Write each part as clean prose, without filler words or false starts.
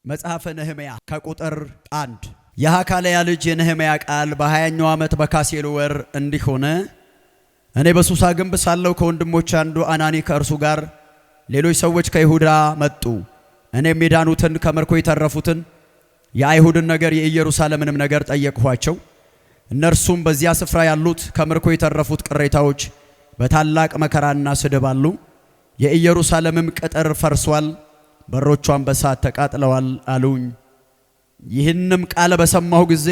መጽሐፈ ነህምያ ከቁጥር 1 የሐካልያ ልጅ የነህምያ ቃል በ20ኛው ዓመት በካሴሉ ወር እንዲህ ሆነ። እኔ በሱሳ ግንብ ሳለሁ ከወንድሞች አንዱ አናኒ ከእርሱ ጋር ሌሎች ሰዎች ከይሁዳ መጡ። እኔም የዳኑትን ከምርኮ የተረፉትን የአይሁድን ነገር የኢየሩሳሌምንም ነገር ጠየቅኋቸው። እነርሱም በዚያ ስፍራ ያሉት ከምርኮ የተረፉት ቅሬታዎች በታላቅ መከራና ስድብ አሉ። የኢየሩሳሌምም ቅጥር ፈርሷል፣ በሮቿን በእሳት ተቃጥለዋል አሉኝ። ይህንም ቃል በሰማሁ ጊዜ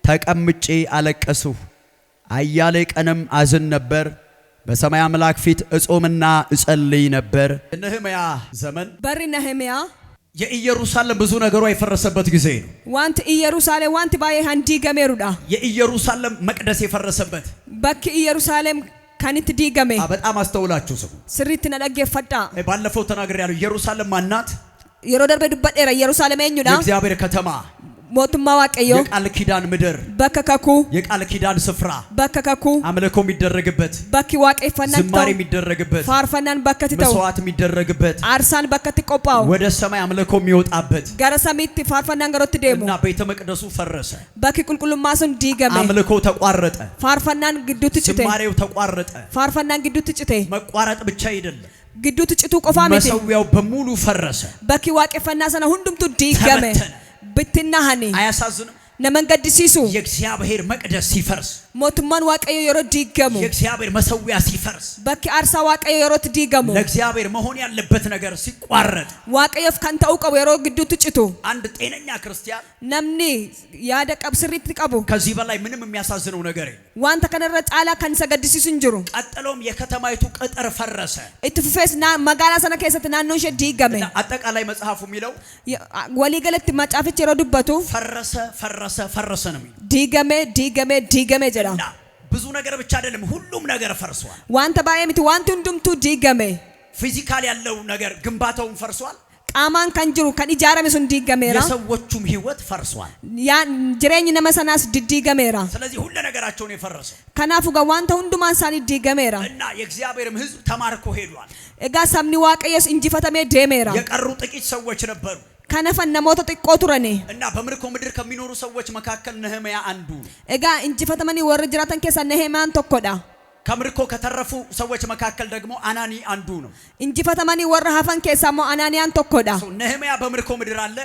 ተቀምጬ አለቀስሁ፣ አያሌ ቀንም አዝን ነበር። በሰማይ አምላክ ፊት እጾምና እጸልይ ነበር። ነህምያ ዘመን በሪ ነህምያ የኢየሩሳሌም ብዙ ነገሯ የፈረሰበት ጊዜ ነው። ዋንት ኢየሩሳሌም ዋንት ባየ ሃንዲ ገሜሩዳ የኢየሩሳሌም መቅደስ የፈረሰበት በክ ኢየሩሳሌም ካንት ዲገሜ በጣም አስተውላችሁ ስሙ። ስሪት ነደገፈዳ ባለፈው ተናግሬያለሁ። ኢየሩሳሌም ማናት? የሮደር በዱበደራ ኢየሩሳሌም እኙዳ የእግዚአብሔር ከተማ ሞቱማ ዋቀዮ የቃል ኪዳን ምድር በከከኩ የቃል ኪዳን ስፍራ በከከኩ አምልኮ የሚደረግበት በኪ ዋቀይፈናን ዝማሬ የሚደረግበት ፋርፈናን በከትተው መስዋዕት የሚደረግበት አርሳን በከትቆጳው ወደ ሰማይ አምልኮ የሚወጣበት ገረሰሚት ፋርፈናን ገሮት ደሙ እና ቤተ መቅደሱ ፈረሰ። በኪ ቁልቁልማሱን ዲገሜ አምልኮ ተቋረጠ። ፋርፈናን ግዱት ጭቴ ዝማሬው ተቋረጠ። ፋርፈናን ግዱት ጭቴ መቋረጥ ብቻ አይደለም፣ ግዱት ጭቱ ቆፋሚቲ መሰዊያው በሙሉ ፈረሰ። በኪ ዋቀይፈና ሰና ሁንዱምቱ ዲገሜ ብትናሃኒ አያሳዝንም? ነመንገድ ሲሱ የእግዚአብሔር መቅደስ ሲፈርስ ሞቱማን ዋቀዮ የሮ ዲገሙ የእግዚአብሔር መሰዊያ ሲፈርስ በኪ አርሳ ዋቀዮ የሮት ዲገሙ ለእግዚአብሔር መሆን ያለበት ነገር ሲቋረጥ ዋቀዮፍ ካንተ አውቀው የሮ ግዱት ጭቱ አንድ ጤነኛ ክርስቲያን ነምኒ ያደቀብ ስሪት ቀቡ ከዚህ በላይ ምንም የሚያሳዝነው ነገር የለም። ዋንተ ከነረ ጫላ ከንሰገድ ሲሱ እንጅሩ ቀጥሎም የከተማይቱ ቅጥር ፈረሰ። ኢትፍፌስ ና መጋላ ሰነ ከሰት ናኖሽ ዲገሜ አጠቃላይ መጽሐፉ የሚለው ወሊ ገለት ማጫፍች የሮ ዱበቱ ፈረሰ ፈረሰ ነው የሚለው። ዲገሜ ጀራ ብዙ ነገር ብቻ አይደለም፣ ሁሉም ነገር ፈርሷል። ዋንተ ባየምት ዋንቱ እንዱምቱ ዲገሜ ፊዚካል ያለው ነገር ግንባታውን ፈርሷል። ቃማን ከንጅሩ ከን ኢጃራሜ ሱን ዲገሜራ የሰዎቹም ህይወት ፈርሷል። ያ ጅሬኝ ነመሰናስ ዲገሜራ ስለዚህ ሁሉ ነገራቸውን የፈረሰው ከናፉ ጋር ዋንተ ሁንዱማን ሳኒ ዲገሜራ እና የእግዚአብሔርም ህዝብ ተማርኮ ሄዷል። እጋ ሰምኒ ዋቀየስ እንጂፈተሜ ዴሜራ የቀሩ ጥቂት ሰዎች ነበሩ። ከነፈን ነሞተ ጥቆ ቱረኔ እና በምርኮ ምድር ከሚኖሩ ሰዎች መካከል ነህምያ አንዱ ነው። እጋ እንጂፈተመኒ ወር ጅራተን ከሰ ነህምያን ተኮዳ ከምርኮ ከተረፉ ሰዎች መካከል ደግሞ አናኒ አንዱ ነው። እንጂፈተመኒ ወር ሀፈን ከሰሞ አናኒያን ተኮዳ ነህምያ በምርኮ ምድር አለ።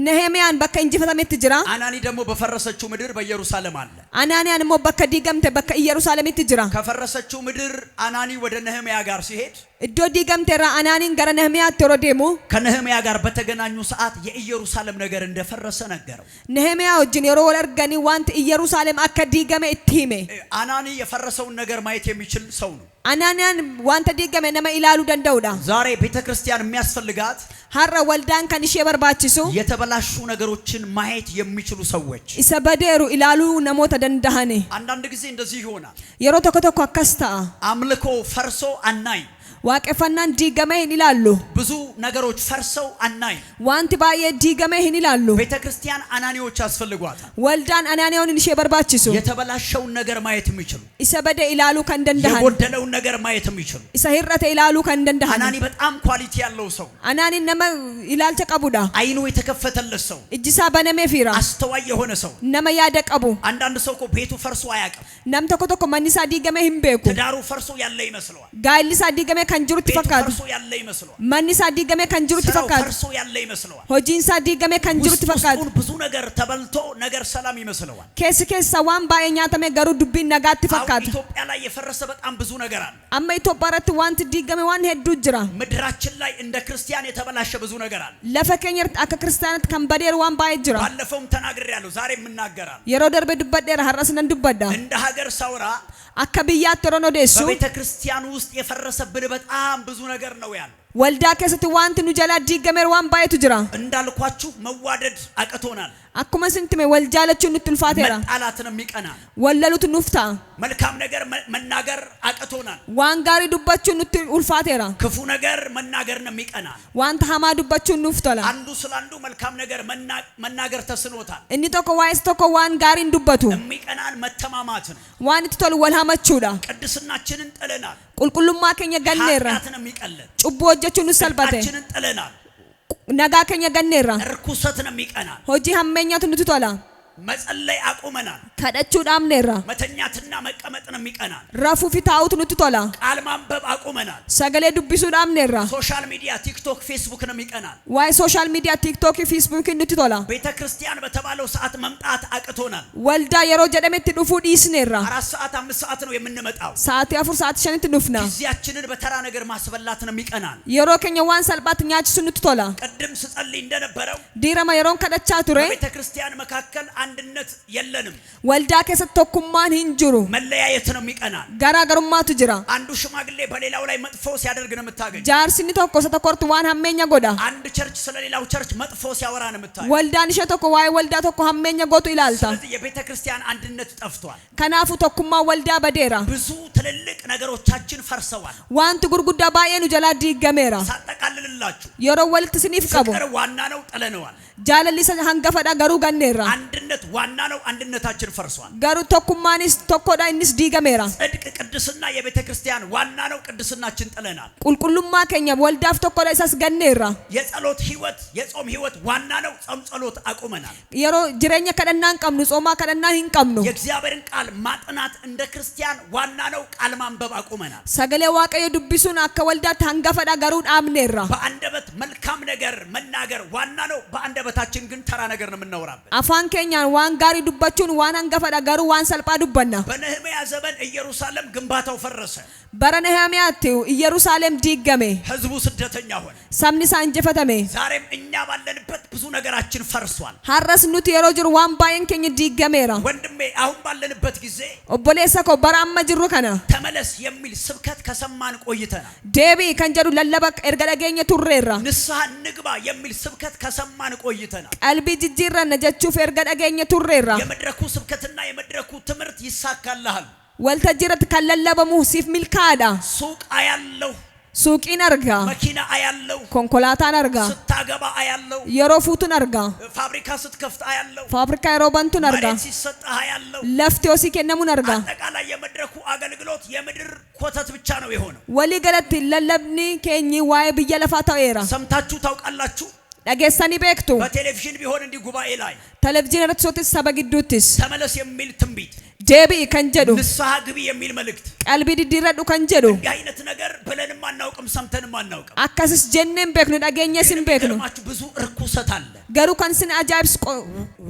ነህምያን በከ እንጂፈተሜት ጅራ አናኒ ደግሞ በፈረሰችው ምድር በኢየሩሳሌም አለ። አናኒያን ሞ በከ ዲገምተ በከ ኢየሩሳሌም ትጅራ ከፈረሰችው ምድር አናኒ ወደ ነህምያ ጋር ሲሄድ እዶ ዲገምተራ አናኒን ገረ ነህምያ ተሮዴሙ ከነህምያ ጋር በተገናኙ ሰዓት የኢየሩሳሌም ነገር እንደፈረሰ ነገረው። ነህምያ ወጅን የሮ ወለርገኒ ዋንት ኢየሩሳሌም አከ ዲገመ እቲሜ አናኒ የፈረሰውን ነገር ማየት የሚችል ሰው ነው። አናኒያን ዋንተ ዲገመ ነመ ኢላሉ ደንደውዳ ዛሬ ቤተክርስቲያን የሚያስፈልጋት ሀራ ወልዳን ከንሽ የበርባችሱ የተበላሹ ነገሮችን ማየት የሚችሉ ሰዎች ኢሰበደሩ ኢላሉ ነሞተ ደንዳሃኔ። አንዳንድ ጊዜ እንደዚህ ይሆናል። የሮ ተኮተኮ አከስታ አምልኮ ፈርሶ አናይ ዋቀፈናን ዲገመህን ይላሉ። ብዙ ነገሮች ፈርሰው አናይ ዋንቲ ባየ ዲገመህን ይላሉ። ቤተክርስቲያን አናኒዎች ያስፈልጓታል። ወልዳን አናኒያውን እንሽ የበርባችሱ የተበላሸውን ነገር ማየት የሚችሉ ኢሰበደ ኢላሉ ከንደንዳሃን የጎደለውን ነገር ማየት የሚችሉ ኢሰሂረተ ኢላሉ ከንደንዳሃን አናኒ በጣም ኳሊቲ ያለው ሰው አናኒ ነመ ኢላል ተቀቡዳ አይኑ የተከፈተለት ሰው እጅሳ በነሜ ፊራ አስተዋይ የሆነ ሰው ነመ ያደቀቡ አንዳንድ ሰው እኮ ቤቱ ፈርሶ አያውቅም። ነም ተኮተኮ መንሳ ዲገመህን ቤኩ ትዳሩ ፈርሶ ያለ ይመስለዋል። ጋይልሳ ዲገመ ከንጅሩ ትፈካዱ ፈርሶ ያለ ይመስለዋል። መንሳ ዲገመ ከንጅሩ ትፈካዱ ፈርሶ ያለ ይመስለዋል። ሆጂንሳ ዲገመ ከንጅሩ ትፈካዱ ብዙ ነገር ተበልቶ ነገር ሰላም ይመስለዋል። ከስ ዋን ባየኛ ተመ ገሩ ዱቢ ነጋት ትፈካዱ ኢትዮጵያ ላይ የፈረሰ በጣም ብዙ ነገር አለ። አማ ኢትዮጵያ ረት ዋንት ዲገመ ዋን ሄዱ ጅራ ምድራችን ላይ እንደ ክርስቲያን የተበላሸ ብዙ ነገር አለ። ለፈከኘር አከ ክርስቲያናት ከንበዴር ዋን ባየ ጅራ ባለፈውም ተናግሬያለሁ፣ ዛሬም እናገራለሁ። የሮደር በዱበደር ሐራስነን ዱበዳ እንደ ሀገር ሳውራ አከብያ ተሮኖ ደሱ በቤተክርስቲያን ውስጥ የፈረሰብን በጣም ብዙ ነገር ነው ያለው። ወልዳ ከሰት ዋንት ኑጀላ ዲገመር ዋን ባየቱ ጅራ እንዳልኳችሁ መዋደድ አቅቶናል። አኩመ ስንትሜ ወልጃለቹ ንትልፋቴራ መጣላትንም ይቀናል። ወለሉት ኑፍታ መልካም ነገር መናገር አቅቶናል። ዋንጋሪ ዱባቹ ንትልፋቴራ ክፉ ነገር መናገርንም ይቀናል። ዋንት ሀማ ዱባቹ ኑፍቶላ አንዱ ስላንዱ መልካም ነገር መናገር ተስኖታል። እኒ ቶኮ ዋይስ ቶኮ ዋንጋሪ እንዱበቱ የሚቀናን መተማማት ነው። ዋንት ቶል ወልሃመቹዳ ቅድስናችንን ጥለናል። ቁልቁሉማ ከኛ ገነራ ኃጢአትንም ይቀለል ጩቦ ወጀቹ ንሰልበተ ኃጢአታችንን ጥለናል። nagaa keenya ganneerra ርኩሰት ነው የሚቀናን hojii hammeenyaatu nutti tola መጸለይ አቁመናል kadhachuu dhaabneerra መተኛትና መቀመጥ ነው የሚቀናን rafuu fi taa'utu nutti tola ቃል ማንበብ አቁመናል sagalee dubbisuu dhaabneerra ሶሻል ሚዲያ ቲክቶክ ፌስቡክ ነው የሚቀናን waa'ee social media tiktok facebook nutti tola ቤተክርስቲያን በተባለው ሰዓት መምጣት አቅቶናል waldaa yeroo jedhametti dhufuu dhiisneerra 4 ሰዓት 5 ሰዓት ነው የምንመጣው sa'aatii 4 sa'aatii 5tti dhufna ጊዜያችንን በተራ ነገር ማስበላት ነው የሚቀናን yeroo keenya waan salphaatti nyaachisuu nutti tola ቀደም ስጸልይ እንደነበረው diirama yeroon kadhachaa ture ቤተክርስቲያን መካከል አንድነት የለንም waldaa keessatti tokkummaan hin jiru መለያየት ነው የሚቀናን garaagarummaatu jira አንዱ ሽማግሌ በሌላው ላይ መጥፎ ሲያደርግ ነው የምታገኝ jaarsini tokko isa tokkortu waan hammeenya godha አንድ ቸርች ስለሌላው ቸርች መጥፎ ሲያወራ ነው የምታገኝ waldaan ishee tokko waa'ee waldaa tokko hammeenya gootu ilaalta ስለዚህ የቤተክርስቲያን አንድነት ጠፍቷል kanaafu tokkummaa waldaa badeera ብዙ ትልልቅ ነገሮቻችን ፈርሰዋል wanti gurguddaa baay'ee nu jalaa diigameera ሳጠቃልልላችሁ yeroo walitti siniif qabu ፍቅር ዋና ነው ጥለነዋል jaalalli isa hangafadha garuu ganneerra አንድነት ዋና ነው አንድነታችን ፈርሷል garuu tokkummaanis tokkodha innis diigameera ጽድቅ ቅድስና የቤተክርስቲያን ዋና ነው ቅድስናችን ጥለናል qulqullummaa keenya waldaaf tokkodha isas ganneerra የጸሎት ህይወት የጾም ህይወት ዋና ነው ጾም ጸሎት አቁመናል yeroo jireenya kadhannaan qabnu ጾmaa kadhannaa hin qabnu የእግዚአብሔርን ቃል ማጥናት እንደ ክርስቲያን ዋና ነው ቃል ማንበብ አቁመናል sagalee waaqayyo dubbisuun akka waldaatti hangafadha garuu dhaabneerra በአንደበት መልካም ነገር መናገር ዋና ነው በአንደበታችን ግን ተራ ነገር ነው የምናወራበት afaan keenyaan waan gaarii dubbachuun waan hangafadha garuu waan salphaa dubbanna በነህምያ ዘመን ኢየሩሳሌም ግንባታው ፈረሰ bara nehemiyaatti ኢየሩሳሌም diigame ህዝቡ ስደተኛ ሆነ sabni isaa injifatame ዛሬም እኛ ባለንበት ብዙ ነገራችን ፈርሷል har'as nuti yeroo jiru waan baay'een keenya diigameera ወንድሜ አሁን ባለንበት ጊዜ obboleessa koo bara amma jirru kana ተመለስ የሚል ስብከት ከሰማን ቆይተናል deebii kan jedhu lallaba erga dhageenya turreerra ንስሐ ንግባ የሚል ስብከት ከሰማን ቆይተናል qalbii jijjiirranna jechuuf erga dhageenya turreerra የመድረኩ ስብከትና የመድረኩ ትምህርት ይሳካልሃል waltajjiirratti kan lallabamu siif milkaadha ሱቅ አያለው suuqiin arga መኪና አያለው konkolaataan arga ስታገባ አያለው yeroo fuutuun arga ፋብሪካ ስትከፍት አያለው faabirikaa yeroo bantuun arga መሬት ሲሰጥህ አያለው lafti hosii kennamuun arga አጠቃላይ የመድረኩ አገልግሎት የምድር ኮተት ብቻ ነው የሆነው walii galatti lallabni keenyi waa'ee biyya lafaa ta'eera ሰምታችሁ ታውቃላችሁ dhageessanii beektu በቴሌቪዥን ቢሆን እንዲህ ጉባኤ ላይ televizyiina irratti sotis saba gidduuttis ተመለስ የሚል ትንቢት deebi'i kan jedhu ንስሐ ግቢ የሚል መልእክት qalbii diddiirradhu kan jedhu እንዲህ አይነት ነገር ብለንም አናውቅም ሰምተንም አናውቅም akkasis jenneen beeknu dhageenyes hin beeknu ብዙ እርኩሰት አለ garuu kan sin ajaa'ibsu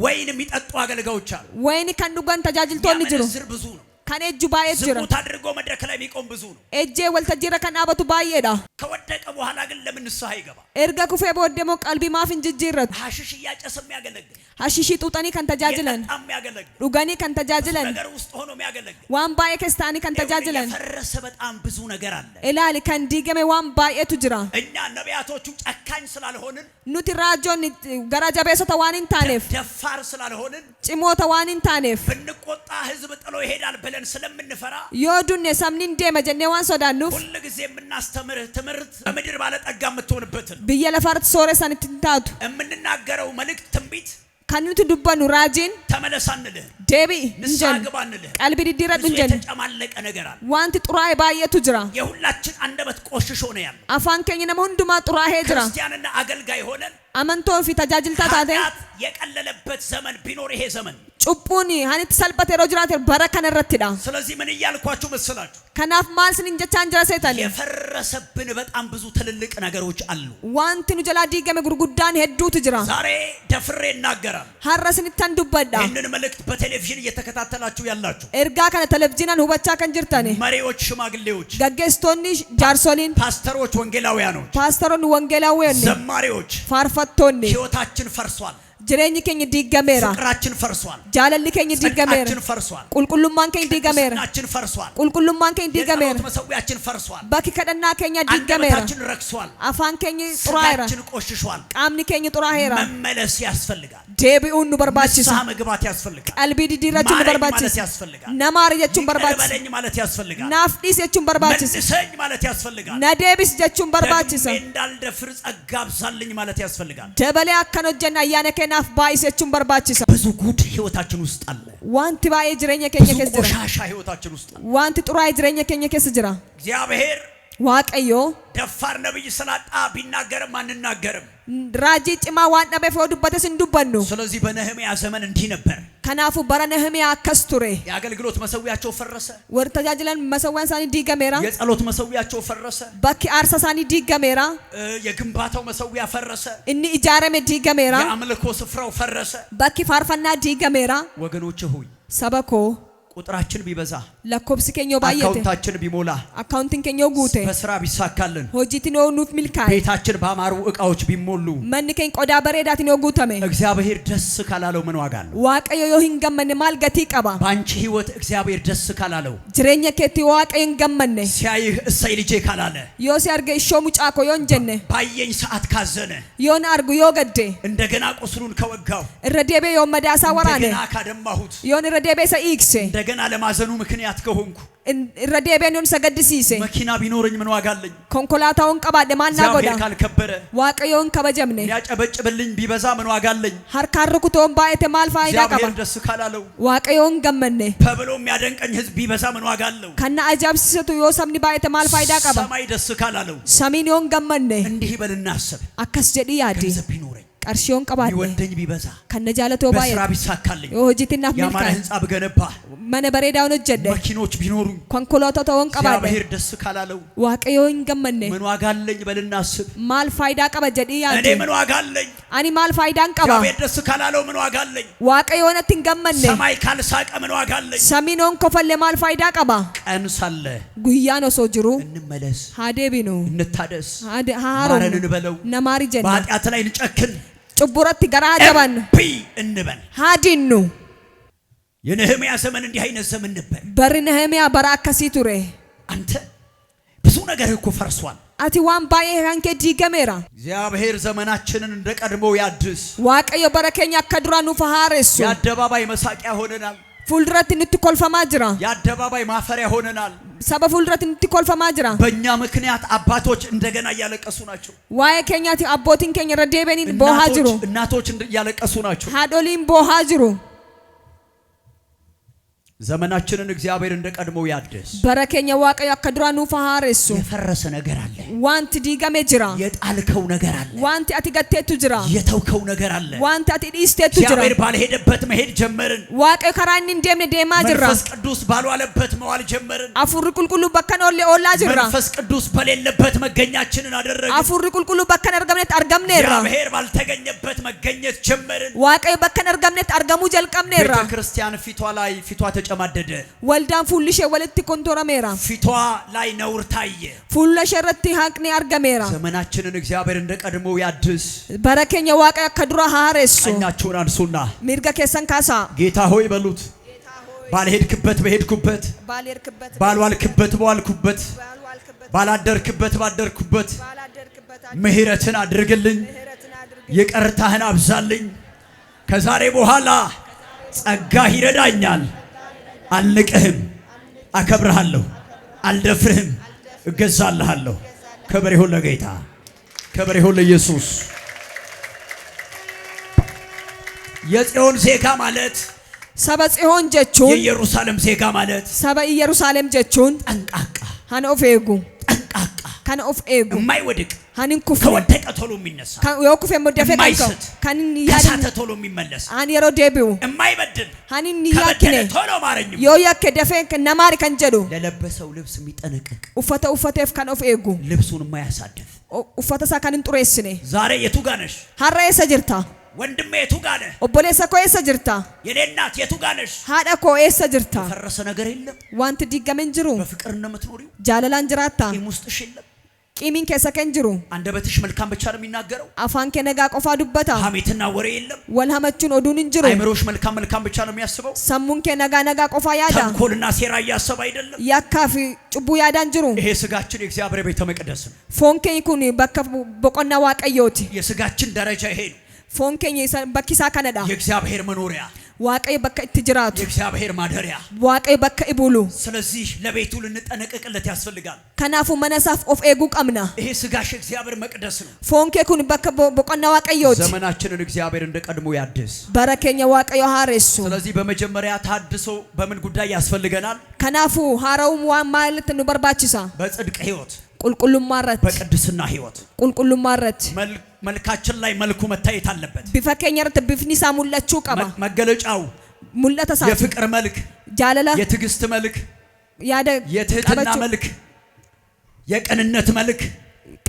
ወይን የሚጠጡ አገልጋዮች አሉ wayini kan dhugan tajaajiltoonni jiru ዝር ብዙ ነው kan ejju baay'ee jira ዝሙት አድርጎ መድረክ ላይ የሚቆም ብዙ ነው ejjee waltajjiirra kan dhaabatu baay'eedha ከወደቀ በኋላ ግን ለምን ንስሐ ይገባ erga kufee booddee moo qalbii maaf hin jijjiirratu ሐሺሽ እያጨሰ የሚያገለግል hashishii xuuxanii kan tajaajilan የጠጣ የሚያገለግል dhuganii kan tajaajilan ነገር ውስጥ ሆኖ የሚያገለግል waan baay'ee keessa ta'anii kan tajaajilan የፈረሰ በጣም ብዙ ነገር አለ ilaali kan diigame waan baay'eetu jira እኛ ነቢያቶቹ ጨካኝ ስላልሆንን nuti raajoonni garaa jabeessota waan hin taaneef ደፋር ስላልሆንን cimoota waan hin taaneef ብንቆጣ ህዝብ ጥሎ ይሄዳል ብለን ስለምንፈራ yoo dunne sabni hin deema jennee waan sodaannuuf ሁሉ ጊዜ የምናስተምርህ ትምህርት በምድር ባለጠጋ የምትሆንበትን biyya lafaarratti sooressan ittiin taatu የምንናገረው መልእክት ትንቢት kan nuti dubbannu raajiin ተመለስ አንልህ deebi'i hin ንስሐ jennu ግባ አንልህ qalbii diddiirradhu hin ብዙ jennu የተጨማለቀ ነገር አለ wanti xuraa'e baay'eetu jira የሁላችን አንደበት ቆሽሾ ነው ያለው afaan keenya nama hundumaa xuraa'ee jira ክርስቲያንና አገልጋይ ሆነን amantoo fi tajaajiltaa taate ኃጢአት የቀለለበት ዘመን ቢኖር ይሄ ዘመን cubbuun hanitti salphate yeroo jiraate bara kana irrattidha ስለዚህ ምን እያልኳችሁ መስላችሁ kanaaf maal sin jechaan jira seetani የፈረሰብን በጣም ብዙ ትልልቅ ነገሮች አሉ wanti nu jalaa diigame gurguddaan hedduutu jira ዛሬ ደፍሬ እናገራለሁ har'a sinittan dubbadha ይህንን መልእክት በቴሌቪዥን እየተከታተላችሁ ያላችሁ ergaa kana televizyiinaan hubachaa kan jirtani መሪዎች ሽማግሌዎች gaggeessitoonni jaarsoliin ፓስተሮች ወንጌላውያኖች paastoroonni wangeelaawwan ዘማሪዎች faarfattoonni ሕይወታችን ፈርሷል jireenyi keenya diigameera ፍቅራችን ፈርሷል jaalalli keenya diigameera ጽድቃችን ፈርሷል qulqullummaan keenya diigameera ቅድስናችን ፈርሷል qulqullummaan keenya diigameera የጸሎት መሠዊያችን ፈርሷል bakki kadhannaa keenya diigameera አንደበታችን ረክሷል afaan keenya xuraa'eera ስጋችን ቆሽሿል qaamni keenya xuraa'eera መመለስ ያስፈልጋል deebi'uun nu barbaachisa ንስሐ መግባት ያስፈልጋል qalbii diddiirrachuun nu ማረኝ ማለት barbaachisa ያስፈልጋል na maari jechuun barbaachisa በለኝ ማለት ያስፈልጋል naaf dhiisi jechuun barbaachisa መልሰኝ ማለት ያስፈልጋል na deebisi jechuun barbaachisa ደግሜ እንዳልደፍር ጸጋ አብዛልኝ ማለት ያስፈልጋል dabalee akkan hojjenna ayyaana keenyaaf baay'isi jechuun barbaachisa ብዙ ጉድ ህይወታችን ውስጥ አለ wanti baay'ee jireenya keenya ብዙ keessa jira ቆሻሻ ህይወታችን ውስጥ አለ wanti xuraa'ee jireenya keenya keessa jira እግዚአብሔር ዋቀዮ ደፋር ነብይ ስላጣ ቢናገርም አንናገርም ራጂ ጭማ ዋን ዳቤ ፈዱበተስ እንዱበኑ ስለዚህ በነህምያ ዘመን እንዲህ ነበር ከናፉ በረነህምያ አከስቱሬ የአገልግሎት መሰዊያቸው ፈረሰ ወርተጃጅለን መሰዊያን ሳኒ ዲገሜራ የጸሎት መሰዊያቸው ፈረሰ ባኪ አርሳ ሳኒ ዲገሜራ የግንባታው መሰዊያ ፈረሰ እኒ ኢጃረመ ዲገሜራ የአምልኮ ስፍራው ፈረሰ ባኪ ፋርፈና ዲገሜራ ወገኖች ሆይ ሰበኮ ቁጥራችን ቢበዛ ለኮብስ ከኞ ባየተ አካውንታችን ቢሞላ አካውንቲን ከኞ ጉቴ በስራ ቢሳካልን ሆጂቲኖ ኑት ሚልካይ ቤታችን ባማሩ እቃዎች ቢሞሉ መንከኝ ቆዳ በሬዳቲኖ ጉተመ እግዚአብሔር ደስ ካላለው ምን ዋጋ አለው ዋቀዮ ዮሂን ገመነ ማልገቲ ቀባ ባንቺ ህይወት እግዚአብሔር ደስ ካላለው ጅሬኛ ከቲ ዋቀይን ገመነ ሲያይህ እሰይ ልጄ ካላለ ዮሲ አርገ ሾሙ ጫኮ ዮንጀነ ባየኝ ሰዓት ካዘነ ዮን አርጉ ዮገደ እንደገና ቁስሉን ከወጋው ረዴቤ ዮመዳሳ ወራነ እንደገና ካደማሁት ዮን ረዴቤ ሰኢክሴ እንደገና ለማዘኑ ምክንያት ከሆንኩ ረዴቤን ሰገድሲሴ መኪና ቢኖርኝ ምን ዋጋ አለኝ ኮንኮላታውን ቀባደ ማና ጎዳ እግዚአብሔር ካልከበረ ዋቀዮን ከበጀምነ ያጨበጭብልኝ ቢበዛ ምን ዋጋ አለኝ ሀርካርኩቶን ባየተ ማልፋይዳ ቀባ እግዚአብሔር ደስ ካላለው ዋቀዮን ገመነ ተብሎ የሚያደንቀኝ ህዝብ ቢበዛ ምን ዋጋ አለው ከና አጃብሲሰቱ ዮሰምኒ ባየተ ማልፋይዳ ቀባ ሰማይ ደስ ካላለው ሰሚኒዮን ገመነ እንዲህ በልና አሰብ አከስ ጀዲ ያዲ ገንዘብ ቢኖረኝ ቀርሺዮን ቀባደ ይወደኝ ቢበዛ ከነጃለቶ ባየ በስራ ቢሳካልኝ ዮጂቲና ያማረ ፍልካ ህንጻ ብገነባ መነ በሬዳውን ጀደ መኪኖች ቢኖሩኝ ኮንኮላታውን ቀባደ እግዚአብሔር ደስ ካላለው ዋቀዮን ገመነ ምን ዋጋ አለኝ በልና አስብ ማልፋይዳ ቀባ ጀዲ ያዲ እኔ ምን ዋጋ አለኝ አኒ ማልፋይዳን ቀባ እግዚአብሔር ደስ ካላለው ምን ዋጋ አለኝ ዋቀዮነትን ገመነ ሰማይ ካልሳቀ ምን ዋጋ አለኝ ሰሚኖን ኮፈለ ማልፋይዳ ቀባ ቀን ሳለ ጉያኖ ሶጅሩ እንመለስ ሃዴቢኑ እንታደስ ሃሮ ማረን እንበለው ነማሪ ጀነ በኃጢአት ላይ እንጨክን ጭቡረት ገራጀባን ቢ እንበል ሃዲኑ የነህምያ ዘመን እንዲህ አይነት ዘመን ነበር በር ነህምያ በራከሲ ቱሬ አንተ ብዙ ነገር እኮ ፈርሷል አቲ ዋን ባዬ ሃንኬ ዲገሜራ እግዚአብሔር ዘመናችንን እንደቀድሞው ያድስ ዋቀዮ በረከኛ ከድራኑ ፈሃረሱ የአደባባይ መሳቂያ ሆነናል ፉልድረት እንትኮልፈማ ጅራ የአደባባይ ማፈሪያ ሆነናል ሰበ ፉልድረት እንትኮልፈማ ጅራ በእኛ ምክንያት አባቶች እንደገና እያለቀሱ ናቸው ዋዬ ኬኛቲ አቦቲን ኬኛ ረዴቤኒን ቦሃጅሩ እናቶች እያለቀሱ ናቸው ሃዶሊን ቦሃጅሩ ዘመናችንን እግዚአብሔር እንደቀድሞው ያድስ በረከኛ ዋቀዮ ከድራኑ ፈሃረሱ የፈረሰ ነገር አለ ዋንት ዲገሜ ጅራ የጣልከው ነገር አለ ዋንት አቲ ገቴቱ ጅራ የተውከው ነገር አለ ዋንት አቲ ዲስቴቱ ጅራ እግዚአብሔር ባልሄደበት መሄድ ጀመርን ዋቀዮ ከራኒ እንደምነ ዴማ ጅራ መንፈስ ቅዱስ ባልዋለበት መዋል ጀመርን አፉር ቁልቁሉ በከን ኦሌ ኦላ ጅራ መንፈስ ቅዱስ በሌለበት መገኛችንን አደረግን አፉር ቁልቁሉ በከን አርገምነት አርገምኔራ እግዚአብሔር ባልተገኘበት መገኘት ጀመርን ዋቀዮ በከን አርገምነት አርገሙ ጀልቀምኔራ ቤተ ክርስቲያን ፊቷ ላይ ፊቷ ተጨማደደ ወልዳን ፉልሽ ወለቲ ኮንቶራሜራ ፊቷ ላይ ነውር ታየ ፉልሽ ረቲ ሀቅኒ አርገሜራ ዘመናችንን እግዚአብሔር እንደቀድሞው ያድስ በረከኛ ዋቀዮ ከድራ ሃረሱ ቀኛችሁን አንሱና ሚርጋ ከሰን ካሳ ጌታ ሆይ በሉት ባልሄድክበት በሄድኩበት ባልርክበት ባልዋልክበት በዋልኩበት ባላደርክበት ባደርኩበት ምህረትን አድርግልኝ ይቅርታህን አብዛልኝ ከዛሬ በኋላ ጸጋህ ይረዳኛል አልንቅህም አከብርሃለሁ አልደፍርህም እገዛልሃለሁ ክብር ይሁን ለጌታ ክብር ይሁን ለኢየሱስ የጽዮን ዜጋ ማለት ሰበ ጽዮን ጀቹን የኢየሩሳሌም ዜጋ ማለት ሰበ ኢየሩሳሌም ጀቹን ጠንቃቃ ሃን ኦፍ ኤጉ ጠንቃቃ ካን ኦፍ ኤጉ የማይወድቅ ሃንን ኩፍ ከወደቀ ቶሎ የሚነሳ የኩፍ የሞደፈ የማይስት ካንን ከሳተ ቶሎ የሚመለስ ሃን የሮ ዴቢው የማይበድል ሃንን ከበደለ ያክኔ ቶሎ ማረኝም ዮ ያከ ደፈ ከነማሪ ከንጀዱ ለለበሰው ልብስ የሚጠነቀቅ ኡፈተፍ ካን ኦፍ ኤጉ ልብሱን የማያሳድፍ ኡፈተሳ ካንን ጡሬስኔ ዛሬ የቱ ጋር ነሽ ሃራየሰ ጅርታ ወንድሜ የቱ ጋር ነህ ኦቦሌሰ ኮየሰ ጅርታ የኔ እናት የቱ ጋር ነሽ ሃዳ ኮየሰ ጅርታ ፈረሰ ነገር የለም ዋንት ዲገመን ጅሩ በፍቅር እንደምትኖሪው ጃለላን ጅራታ ቂም ውስጥሽ የለም ቂሚን ከሰከን ጅሩ አንደበትሽ መልካም ብቻ ነው የሚናገረው አፋን ከነጋ ቆፋ ዱበታ ሐሜትና ወሬ የለም ወልሃመቹን ኦዱን እንጅሩ አይምሮሽ መልካም ብቻ ነው የሚያስበው ሰሙን ከነጋ ነጋ ቆፋ ያዳ ተንኮልና ሴራ እያሰበ አይደለም ያካፊ ጭቡ ያዳን ጅሩ ይሄ ስጋችን የእግዚአብሔር ቤተ መቅደስ ነው ፎንከኝ ኩኒ በቆና ዋቀዮቲ የስጋችን ደረጃ ይሄ ነው ፎንከኝ በኪሳ ከነዳ የእግዚአብሔር መኖሪያ ዋቀይ በከ ትጅራቱ የእግዚአብሔር ማደሪያ ዋቀይ በከ ኢቡሉ ስለዚህ ለቤቱ ልንጠነቀቅለት ያስፈልጋል ከናፉ መነሳፍ ኦፍ ኤጉ ቀምና ይሄ ስጋሽ እግዚአብሔር መቅደስ ነው ፎንኬ ኩኒ በከ በቆና ዋቀዮቲ ዘመናችንን እግዚአብሔር እንደቀድሞ ያድስ በረከኛ ዋቀዮ ሃሬሱ ስለዚህ በመጀመሪያ ታድሶ በምን ጉዳይ ያስፈልገናል ከናፉ ሃራው ማለት ነው በርባችሳ በጽድቅ ህይወት ቁልቁሉም ማረት በቅድስና ህይወት ቁልቁሉም ማረት መልካችን ላይ መልኩ መታየት አለበት። ቢፈከኘርት ቢፍኒሳ ሙላቹ ቀባ መገለጫው ሙላተሳ የፍቅር መልክ ጃለላ የትዕግስት መልክ ያደ የትህትና መልክ የቅንነት መልክ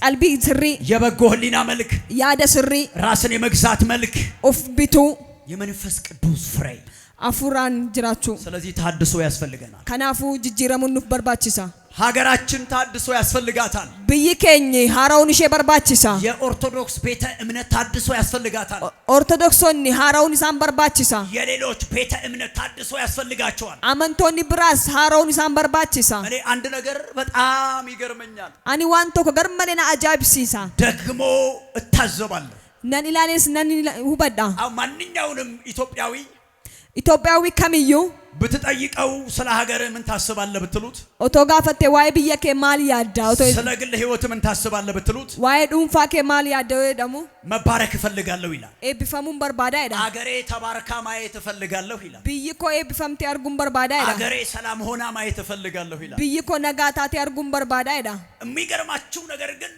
ቀልቢ ስሪ የበጎ ህሊና መልክ ያደ ስሪ ራስን የመግዛት መልክ ኦፍ ቢቱ የመንፈስ ቅዱስ ፍሬ አፉራን ጅራቹ ስለዚህ ታድሶ ያስፈልገናል። ከናፉ ጅጅረሙን ኑፍ በርባቺሳ ሀገራችን ታድሶ ያስፈልጋታል። ብይከኝ ሃራውን ሼ በርባቺሳ የኦርቶዶክስ ቤተ እምነት ታድሶ ያስፈልጋታል። ኦርቶዶክሶኒ ሃራውን ኢሳን በርባቺሳ የሌሎች ቤተ እምነት ታድሶ ያስፈልጋቸዋል። አመንቶኒ ብራስ ሃራውን ኢሳን በርባቺሳ እኔ አንድ ነገር በጣም ይገርመኛል። አኒ ዋንቶ ከገርመለና አጃብሲሳ ደግሞ እታዘባለሁ። ነን ኢላኔስ ነን ሁበዳ ማንኛውንም ኢትዮጵያዊ ከሚዩ ብትጠይቀው ስለ ሀገር ምን ታስባለህ ብትሉት ኦቶጋ ፈቴ ዋይ ብየከ ማል ያዳ ኦቶ ስለ ግል ህይወት ምን ታስባለህ ብትሉት ዋይ ዱንፋከ ማል ያዳ ደሙ መባረክ እፈልጋለሁ ይላል። ኤቢፈሙን በርባዳ ይላል። ሀገሬ ተባርካ ማየት እፈልጋለሁ ይላል። ብይኮ ኤቢፈምቴ አርጉን በርባዳ ይላል። ሀገሬ ሰላም ሆና ማየት እፈልጋለሁ ይላል። ብይኮ ነጋታቴ አርጉን በርባዳ ይላል። የሚገርማችሁ ነገር ግን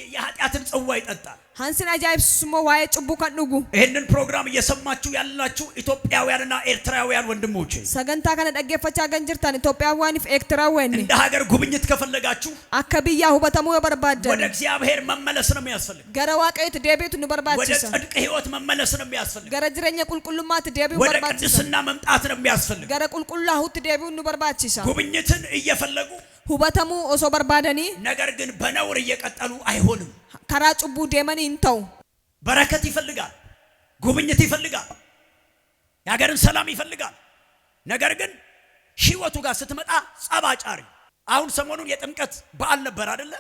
የኃጢአትን ጽዋ ይጠጣል። ሃንስን አጃይብ ስሞ ዋይ ጭቡ ከንጉ ይሄንን ፕሮግራም እየሰማችሁ ያላችሁ ኢትዮጵያውያንና ኤርትራውያን ወንድሞቼ ሰገንታ ከነ ደገፈቻ ገንጅርታን ኢትዮጵያውያን ኤርትራውያን እንደ ሀገር ጉብኝት ከፈለጋችሁ አከብያ ሁበተሙ የበርባደ ወደ እግዚአብሔር መመለስ ነው የሚያስፈልግ። ገረዋቀይት ደቤቱ ንበርባችሳ ወደ ጽድቅ ህይወት መመለስ ነው የሚያስፈልግ። ገረጅረኛ ቁልቁልማት ደቤው ወደ በርባችሳ ቅድስና መምጣት ነው የሚያስፈልግ። ገረ ቁልቁላሁት ደቤው ንበርባችሳ ጉብኝትን እየፈለጉ ሁበተሙ ኦሶ በርባደኒ ነገር ግን በነውር እየቀጠሉ አይሆንም። ከራ ጭቡ ደመኒ እንተው በረከት ይፈልጋል፣ ጉብኝት ይፈልጋል፣ የሀገርን ሰላም ይፈልጋል። ነገር ግን ህይወቱ ጋር ስትመጣ ጸባጫሪ። አሁን ሰሞኑን የጥምቀት በዓል ነበር አይደለ?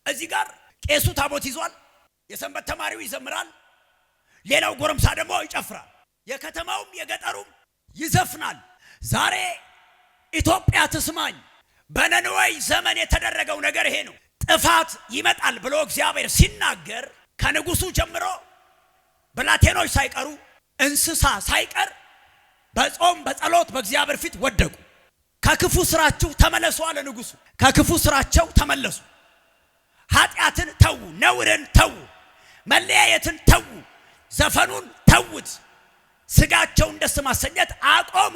እዚህ ጋር ቄሱ ታቦት ይዟል፣ የሰንበት ተማሪው ይዘምራል፣ ሌላው ጎረምሳ ደግሞ ይጨፍራል፣ የከተማውም የገጠሩም ይዘፍናል። ዛሬ ኢትዮጵያ ትስማኝ። በነነዌ ዘመን የተደረገው ነገር ይሄ ነው። ጥፋት ይመጣል ብሎ እግዚአብሔር ሲናገር ከንጉሱ ጀምሮ ብላቴኖች ሳይቀሩ እንስሳ ሳይቀር በጾም በጸሎት በእግዚአብሔር ፊት ወደቁ። ከክፉ ስራችሁ ተመለሱ አለ ንጉሱ። ከክፉ ስራቸው ተመለሱ። ኃጢአትን ተዉ፣ ነውርን ተዉ፣ መለያየትን ተዉ፣ ዘፈኑን ተዉት፣ ስጋቸውን ደስ ማሰኘት አቆሙ፣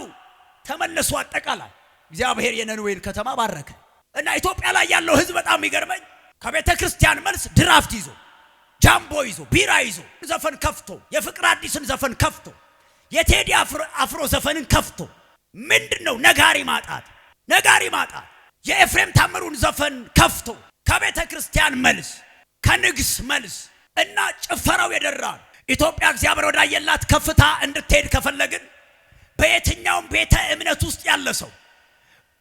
ተመለሱ። አጠቃላይ እግዚአብሔር የነነዌን ከተማ ባረከ። እና ኢትዮጵያ ላይ ያለው ህዝብ በጣም ይገርመኝ። ከቤተ ክርስቲያን መልስ ድራፍት ይዞ ጃምቦ ይዞ ቢራ ይዞ ዘፈን ከፍቶ የፍቅር አዲስን ዘፈን ከፍቶ የቴዲ አፍሮ ዘፈንን ከፍቶ ምንድነው ነጋሪ ማጣት የኤፍሬም ታምሩን ዘፈን ከፍቶ ከቤተ ክርስቲያን መልስ ከንግስ መልስ እና ጭፈራው የደራ ኢትዮጵያ እግዚአብሔር ወዳየላት ከፍታ እንድትሄድ ከፈለግን በየትኛውም ቤተ እምነት ውስጥ ያለ ሰው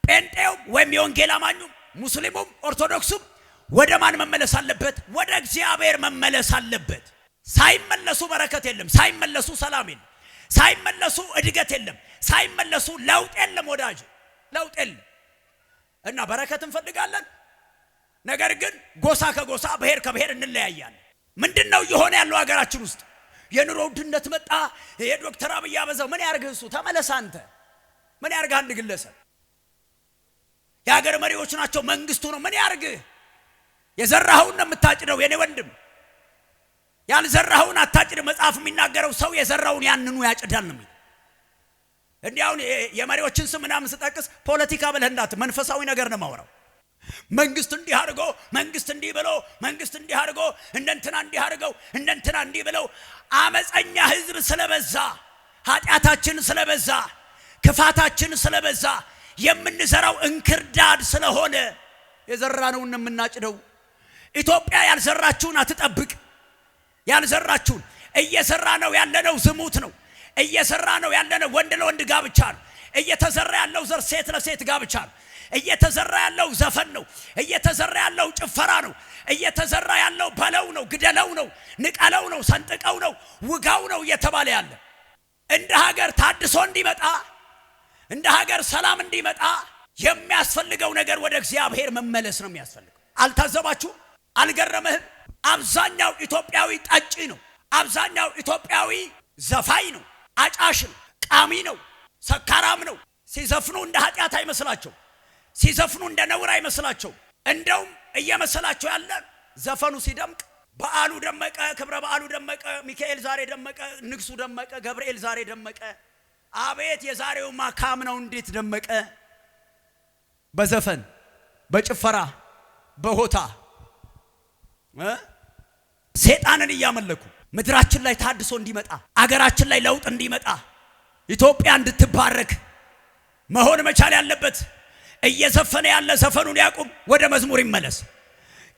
ጴንጤው ወይም የወንጌል አማኙ ሙስሊሙም ኦርቶዶክሱም ወደ ማን መመለስ አለበት? ወደ እግዚአብሔር መመለስ አለበት። ሳይመለሱ በረከት የለም፣ ሳይመለሱ ሰላም የለም፣ ሳይመለሱ እድገት የለም፣ ሳይመለሱ ለውጥ የለም። ወዳጅ ለውጥ የለም። እና በረከት እንፈልጋለን፣ ነገር ግን ጎሳ ከጎሳ ብሔር ከብሔር እንለያያለን። ምንድነው እየሆነ ያለው ሀገራችን ውስጥ? የኑሮ ውድነት መጣ። የዶክተር አብይ አበዛው ምን ያርግህ እሱ? ተመለስ አንተ። ምን ያርግህ አንድ ግለሰብ? የሀገር መሪዎች ናቸው፣ መንግስቱ ነው። ምን ያርግህ? የዘራኸውን ነው የምታጭደው የኔ ወንድም። ያልዘራኸውን አታጭድ። መጽሐፍ የሚናገረው ሰው የዘራውን ያንኑ ያጭዳል ነው የሚለው። እንዲያውን የመሪዎችን ስም ምናምን ስጠቅስ ፖለቲካ ብለህ እንዳት መንፈሳዊ ነገር ነው ማወራው። መንግስት እንዲህ አድርጎ፣ መንግስት እንዲህ ብሎ፣ መንግስት እንዲህ አድርጎ፣ እንደንትና እንዲህ አድርገው፣ እንደንትና እንዲህ ብለው አመፀኛ ህዝብ ስለበዛ፣ ኃጢአታችን ስለበዛ፣ ክፋታችን ስለበዛ፣ የምንዘራው እንክርዳድ ስለሆነ የዘራነውን የምናጭደው። ኢትዮጵያ ያልዘራችሁን አትጠብቅ። ያልዘራችሁን እየሰራ ነው ያለነው ዝሙት ነው። እየሰራ ነው ያለነው ወንድ ለወንድ ጋብቻ ነው። እየተዘራ ያለው ዘር ሴት ለሴት ጋብቻ ነው። እየተዘራ ያለው ዘፈን ነው። እየተዘራ ያለው ጭፈራ ነው። እየተዘራ ያለው በለው ነው፣ ግደለው ነው፣ ንቀለው ነው፣ ሰንጥቀው ነው፣ ውጋው ነው እየተባለ ያለ። እንደ ሀገር ታድሶ እንዲመጣ፣ እንደ ሀገር ሰላም እንዲመጣ የሚያስፈልገው ነገር ወደ እግዚአብሔር መመለስ ነው የሚያስፈልገው። አልታዘባችሁ? አልገረምህም? አብዛኛው ኢትዮጵያዊ ጠጪ ነው። አብዛኛው ኢትዮጵያዊ ዘፋኝ ነው፣ አጫሽ ነው፣ ቃሚ ነው፣ ሰካራም ነው። ሲዘፍኑ እንደ ኃጢአት አይመስላቸው፣ ሲዘፍኑ እንደ ነውር አይመስላቸው። እንደውም እየመሰላቸው ያለ ዘፈኑ ሲደምቅ በዓሉ ደመቀ፣ ክብረ በዓሉ ደመቀ፣ ሚካኤል ዛሬ ደመቀ፣ ንግሱ ደመቀ፣ ገብርኤል ዛሬ ደመቀ። አቤት የዛሬው ማካም ነው እንዴት ደመቀ! በዘፈን በጭፈራ በሆታ ሰይጣንን እያመለኩ ምድራችን ላይ ታድሶ እንዲመጣ አገራችን ላይ ለውጥ እንዲመጣ ኢትዮጵያ እንድትባረክ መሆን መቻል ያለበት እየዘፈነ ያለ ዘፈኑን ያቁም፣ ወደ መዝሙር ይመለስ።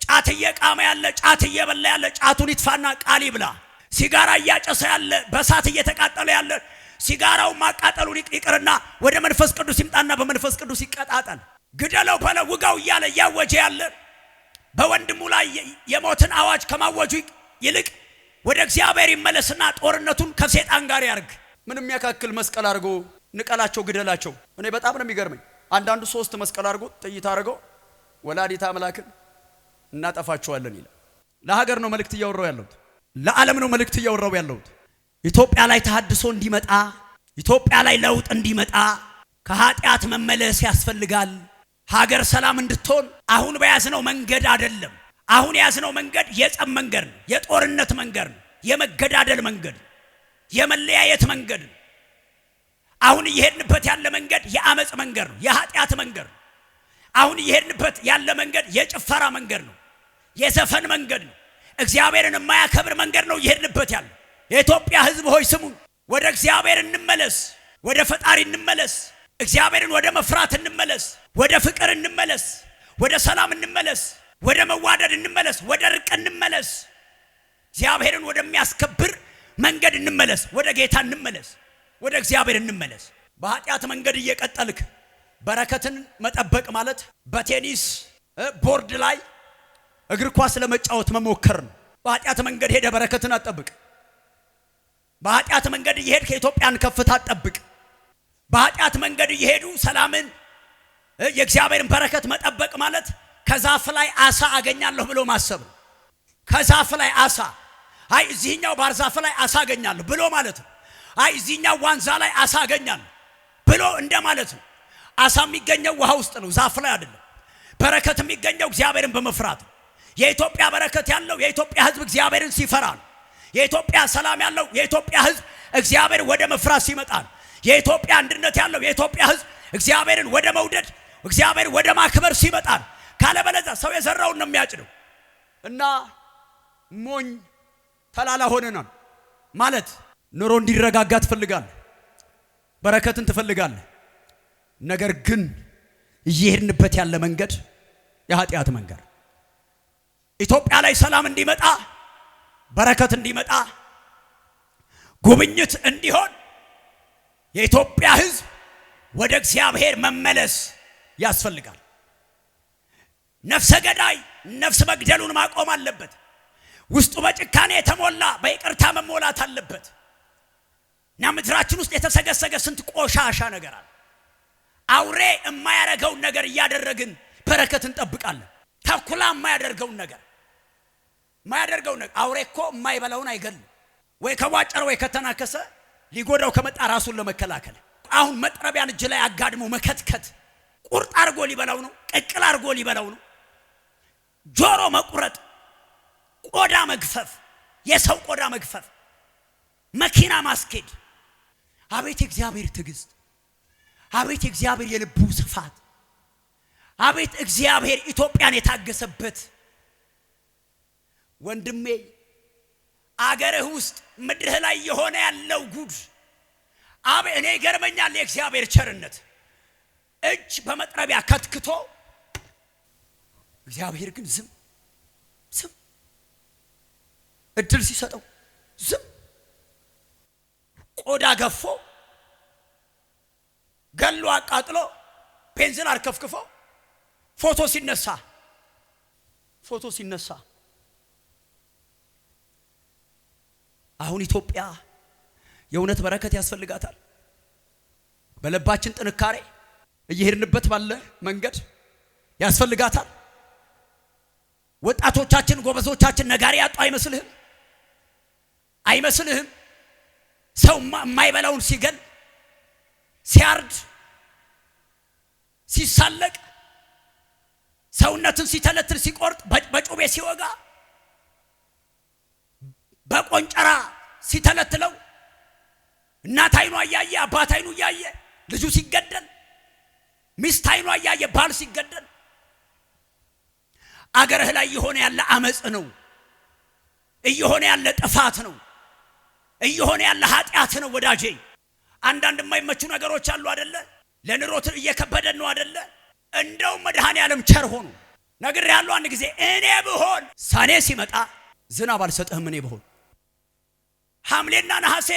ጫት እየቃመ ያለ ጫት እየበላ ያለ ጫቱን ይጥፋና ቃል ይብላ። ሲጋራ እያጨሰ ያለ በሳት እየተቃጠለ ያለ ሲጋራው ማቃጠሉን ይቅርና ወደ መንፈስ ቅዱስ ይምጣና በመንፈስ ቅዱስ ይቀጣጣል። ግደለው በለው ውጋው እያለ እያወጀ ያለ በወንድሙ ላይ የሞትን አዋጅ ከማወጁ ይልቅ ወደ እግዚአብሔር ይመለስና ጦርነቱን ከሰይጣን ጋር ያርግ። ምንም ያካክል መስቀል አድርጎ ንቀላቸው ግደላቸው። እኔ በጣም ነው የሚገርመኝ። አንዳንዱ 3 መስቀል አድርጎ ጥይት አድርጎ ወላዲተ አምላክን እናጠፋቸዋለን ይላል። ለሀገር ነው መልእክት እያወራው ያለሁት፣ ለዓለም ነው መልእክት እያወራው ያለሁት። ኢትዮጵያ ላይ ተሐድሶ እንዲመጣ፣ ኢትዮጵያ ላይ ለውጥ እንዲመጣ ከኃጢአት መመለስ ያስፈልጋል። ሀገር ሰላም እንድትሆን አሁን በያዝነው መንገድ አይደለም። አሁን የያዝነው መንገድ የጸብ መንገድ ነው፣ የጦርነት መንገድ ነው፣ የመገዳደል መንገድ ነው፣ የመለያየት መንገድ ነው። አሁን እየሄድንበት ያለ መንገድ የአመጽ መንገድ ነው፣ የኃጢአት መንገድ ነው። አሁን እየሄድንበት ያለ መንገድ የጭፈራ መንገድ ነው፣ የዘፈን መንገድ ነው፣ እግዚአብሔርን የማያከብር መንገድ ነው እየሄድንበት ያለ። የኢትዮጵያ ሕዝብ ሆይ ስሙን፣ ወደ እግዚአብሔር እንመለስ፣ ወደ ፈጣሪ እንመለስ፣ እግዚአብሔርን ወደ መፍራት እንመለስ፣ ወደ ፍቅር እንመለስ፣ ወደ ሰላም እንመለስ፣ ወደ መዋደድ እንመለስ፣ ወደ ርቅ እንመለስ፣ እግዚአብሔርን ወደሚያስከብር መንገድ እንመለስ፣ ወደ ጌታ እንመለስ፣ ወደ እግዚአብሔር እንመለስ። በኃጢአት መንገድ እየቀጠልክ በረከትን መጠበቅ ማለት በቴኒስ ቦርድ ላይ እግር ኳስ ለመጫወት መሞከር ነው። በኃጢአት መንገድ ሄደ በረከትን አጠብቅ። በኃጢአት መንገድ እየሄድክ የኢትዮጵያን ከፍታ አጠብቅ። በኃጢአት መንገድ እየሄዱ ሰላምን የእግዚአብሔርን በረከት መጠበቅ ማለት ከዛፍ ላይ አሳ አገኛለሁ ብሎ ማሰብ ነው። ከዛፍ ላይ አሳ አይ እዚህኛው ባር ዛፍ ላይ አሳ አገኛለሁ ብሎ ማለት ነው። አይ እዚህኛው ዋንዛ ላይ አሳ አገኛለሁ ብሎ እንደማለት ነው። አሳ የሚገኘው ውሃ ውስጥ ነው፣ ዛፍ ላይ አይደለም። በረከት የሚገኘው እግዚአብሔርን በመፍራት ነው። የኢትዮጵያ በረከት ያለው የኢትዮጵያ ሕዝብ እግዚአብሔርን ሲፈራ ነው። የኢትዮጵያ ሰላም ያለው የኢትዮጵያ ሕዝብ እግዚአብሔር ወደ መፍራት ሲመጣ ነው። የኢትዮጵያ አንድነት ያለው የኢትዮጵያ ሕዝብ እግዚአብሔርን ወደ መውደድ እግዚአብሔር ወደ ማክበር ሲመጣ ነው። ካለበለዚያ ሰው የዘራውን ነው የሚያጭደው። እና ሞኝ ተላላ ሆነናል ማለት ኑሮ እንዲረጋጋ ትፈልጋለህ፣ በረከትን ትፈልጋለህ። ነገር ግን እየሄድንበት ያለ መንገድ የኃጢአት መንገድ። ኢትዮጵያ ላይ ሰላም እንዲመጣ፣ በረከት እንዲመጣ፣ ጉብኝት እንዲሆን የኢትዮጵያ ሕዝብ ወደ እግዚአብሔር መመለስ ያስፈልጋል። ነፍሰ ገዳይ ነፍስ መግደሉን ማቆም አለበት። ውስጡ በጭካኔ የተሞላ በይቅርታ መሞላት አለበት። እና ምድራችን ውስጥ የተሰገሰገ ስንት ቆሻሻ ነገር አለ። አውሬ የማያደርገውን ነገር እያደረግን በረከት እንጠብቃለን። ተኩላ የማያደርገውን ነገር አውሬ እኮ የማይበላውን አይገልም። ወይ ከዋጨረ ወይ ከተናከሰ ሊጎዳው ከመጣ ራሱን ለመከላከል አሁን መጥረቢያን እጅ ላይ አጋድሞ መከትከት፣ ቁርጥ አርጎ ሊበላው ነው፣ ቅቅል አርጎ ሊበላው ነው። ጆሮ መቁረጥ፣ ቆዳ መግፈፍ፣ የሰው ቆዳ መግፈፍ፣ መኪና ማስኬድ። አቤት እግዚአብሔር ትዕግስት! አቤት እግዚአብሔር የልቡ ስፋት! አቤት እግዚአብሔር ኢትዮጵያን የታገሰበት። ወንድሜ አገርህ ውስጥ ምድርህ ላይ የሆነ ያለው ጉድ እኔ ይገርመኛል። የእግዚአብሔር ቸርነት እጅ በመጥረቢያ ከትክቶ እግዚአብሔር ግን ዝም እድል ሲሰጠው ዝም። ቆዳ ገፎ ገሎ አቃጥሎ ቤንዚን አርከፍክፎ ፎቶ ሲነሳ አሁን ኢትዮጵያ የእውነት በረከት ያስፈልጋታል። በልባችን ጥንካሬ እየሄድንበት ባለ መንገድ ያስፈልጋታል። ወጣቶቻችን ጎበዞቻችን ነጋሪ ያጡ አይመስልህም? ሰው የማይበላውን ሲገል፣ ሲያርድ፣ ሲሳለቅ፣ ሰውነትን ሲተለትል ሲቆርጥ በጩቤ ሲወጋ በቆንጨራ ሲተለትለው እናት አይኗ ያየ አባት አይኑ ያየ ልጁ ሲገደል ሚስት አይኗ ያየ ባል ሲገደል አገርህ ላይ የሆነ ያለ አመጽ ነው እየሆነ ያለ ጥፋት ነው እየሆነ ያለ ኃጢአት ነው ወዳጄ አንዳንድ የማይመቹ ነገሮች አሉ አይደለ ለንሮት እየከበደን ነው አይደለ እንደው መድኃኔ ዓለም ቸር ሆኖ ነገር ያለው አንድ ጊዜ እኔ ብሆን ሰኔ ሲመጣ ዝናብ አልሰጥህም እኔ ብሆን ሐምሌና ነሐሴ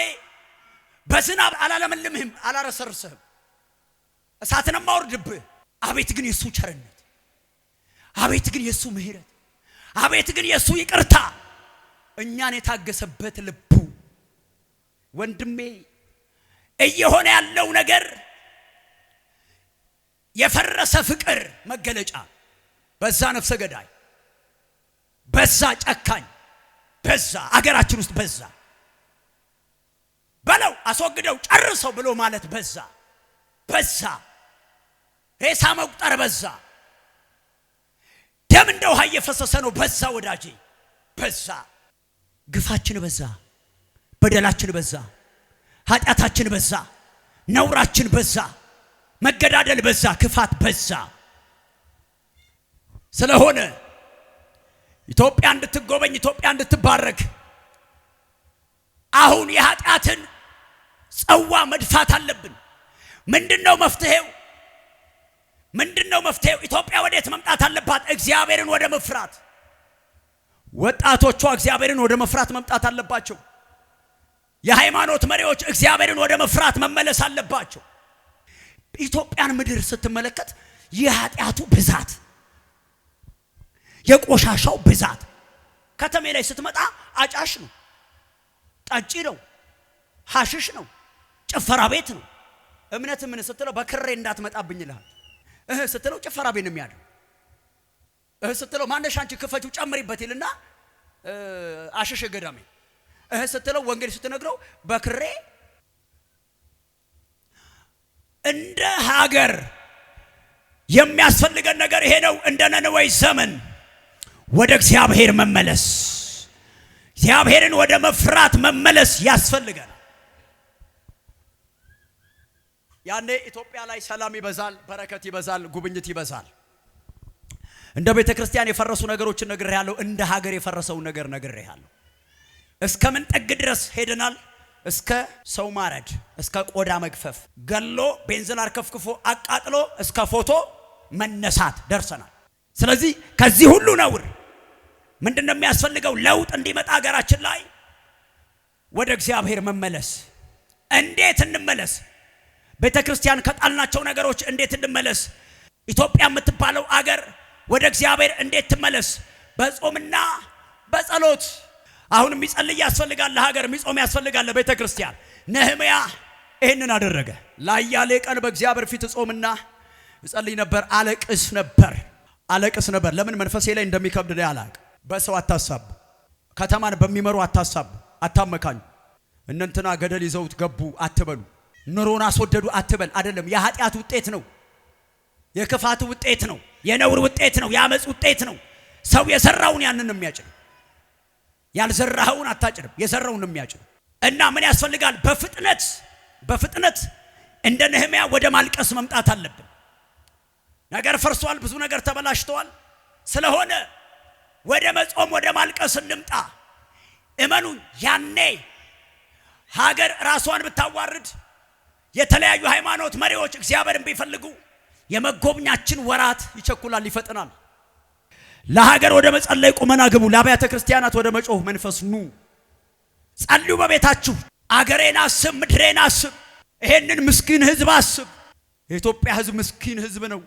በዝናብ አላለምልምህም አላረሰርሰህም እሳትንም አውርድብህ አቤት ግን የሱ ቸርነት አቤት ግን የሱ ምህረት አቤት ግን የሱ ይቅርታ እኛን የታገሰበት ልቡ ወንድሜ እየሆነ ያለው ነገር የፈረሰ ፍቅር መገለጫ በዛ ነፍሰ ገዳይ በዛ ጨካኝ በዛ አገራችን ውስጥ በዛ በለው አስወግደው ጨርሰው ብሎ ማለት በዛ ሬሳ መቁጠር በዛ ደም እንደ ውሃ እየፈሰሰ ነው በዛ ወዳጄ በዛ ግፋችን በዛ በደላችን በዛ ኃጢአታችን በዛ ነውራችን በዛ መገዳደል በዛ ክፋት በዛ ስለሆነ ኢትዮጵያ እንድትጎበኝ ኢትዮጵያ እንድትባረክ አሁን የኃጢአትን ጽዋ መድፋት አለብን ምንድነው መፍትሄው ኢትዮጵያ ወዴት መምጣት አለባት እግዚአብሔርን ወደ መፍራት ወጣቶቿ እግዚአብሔርን ወደ መፍራት መምጣት አለባቸው የሃይማኖት መሪዎች እግዚአብሔርን ወደ መፍራት መመለስ አለባቸው ኢትዮጵያን ምድር ስትመለከት የኃጢአቱ ብዛት የቆሻሻው ብዛት ከተሜ ላይ ስትመጣ አጫሽ ነው ጠጪ ነው ሐሽሽ ነው ጭፈራ ቤት ነው እምነት ምን ስትለው በክሬ እንዳትመጣብኝ ይላል ስትለው ጭፈራ ቤት ነው የሚያድር ስትለው ማነሽ አንቺ ክፈቹ ጨምሪበት ይልና አሽሽ ገዳሜ ስትለው ወንጌል ስትነግረው በክሬ እንደ ሀገር የሚያስፈልገን ነገር ይሄ ነው እንደ ነነዌ ዘመን ወደ እግዚአብሔር መመለስ እግዚአብሔርን ወደ መፍራት መመለስ ያስፈልጋል ያኔ ኢትዮጵያ ላይ ሰላም ይበዛል በረከት ይበዛል ጉብኝት ይበዛል እንደ ቤተክርስቲያን የፈረሱ ነገሮችን ነግሬያለሁ እንደ ሀገር የፈረሰው ነገር ነግሬያለሁ እስከ ምን ጠግ ድረስ ሄደናል እስከ ሰው ማረድ እስከ ቆዳ መግፈፍ ገሎ ቤንዚን አርከፍክፎ አቃጥሎ እስከ ፎቶ መነሳት ደርሰናል ስለዚህ ከዚህ ሁሉ ነውር ምንድነው የሚያስፈልገው ለውጥ እንዲመጣ ሀገራችን ላይ ወደ እግዚአብሔር መመለስ እንዴት እንመለስ ቤተክርስቲያን ከጣልናቸው ነገሮች እንዴት እንመለስ ኢትዮጵያ የምትባለው አገር ወደ እግዚአብሔር እንዴት ትመለስ በጾምና በጸሎት አሁን የሚጸልይ ያስፈልጋል ለሀገር የሚጾም ያስፈልጋል ለቤተክርስቲያን ነህምያ ይሄንን አደረገ ላያሌ ቀን በእግዚአብሔር ፊት ጾምና ይጸልይ ነበር አለቅስ ነበር ለምን መንፈሴ ላይ እንደሚከብድ ነው ያላቅ በሰው አታሳብ ከተማን በሚመሩ አታሳብ አታመካኙ እንንተና ገደል ይዘውት ገቡ አትበሉ ኑሮን አስወደዱ አትበል አይደለም የኃጢአት ውጤት ነው የክፋት ውጤት ነው የነውር ውጤት ነው የአመጽ ውጤት ነው ሰው የሰራውን ያንን ነው የሚያጭድ ያልዘራውን አታጭድም የሰራውን ነው የሚያጭድ እና ምን ያስፈልጋል በፍጥነት እንደ ነህምያ ወደ ማልቀስ መምጣት አለብን ነገር ፈርሷል ብዙ ነገር ተበላሽቷል ስለሆነ ወደ መጾም ወደ ማልቀስ እንምጣ እመኑ ያኔ ሀገር ራሷን ብታዋርድ የተለያዩ ሃይማኖት መሪዎች እግዚአብሔርን ቢፈልጉ የመጎብኛችን ወራት ይቸኩላል ይፈጥናል ለሀገር ወደ መጸለይ ቁመና ግቡ ለአብያተ ክርስቲያናት ወደ መጮህ መንፈስ ኑ ጸልዩ በቤታችሁ አገሬን አስብ ምድሬን አስብ ይሄንን ምስኪን ህዝብ አስብ የኢትዮጵያ ህዝብ ምስኪን ህዝብ ነው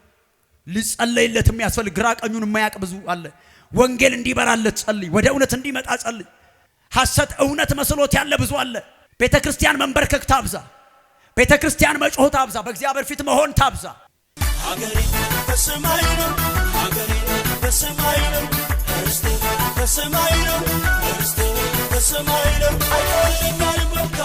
ሊጸለይለት የሚያስፈልግ ግራ ቀኙን የማያቅ ብዙ አለ ወንጌል እንዲበራለት ጸልይ ወደ እውነት እንዲመጣ ጸልይ ሐሰት እውነት መስሎት ያለ ብዙ አለ ቤተክርስቲያን መንበርከክ ታብዛ ቤተክርስቲያን መጮህ ታብዛ በእግዚአብሔር ፊት መሆን ታብዛ ሀገሬ በሰማይ ነው ሀገሬ በሰማይ ነው ርስቴ በሰማይ ነው ርስቴ በሰማይ ነው አይቆልኛል በቃ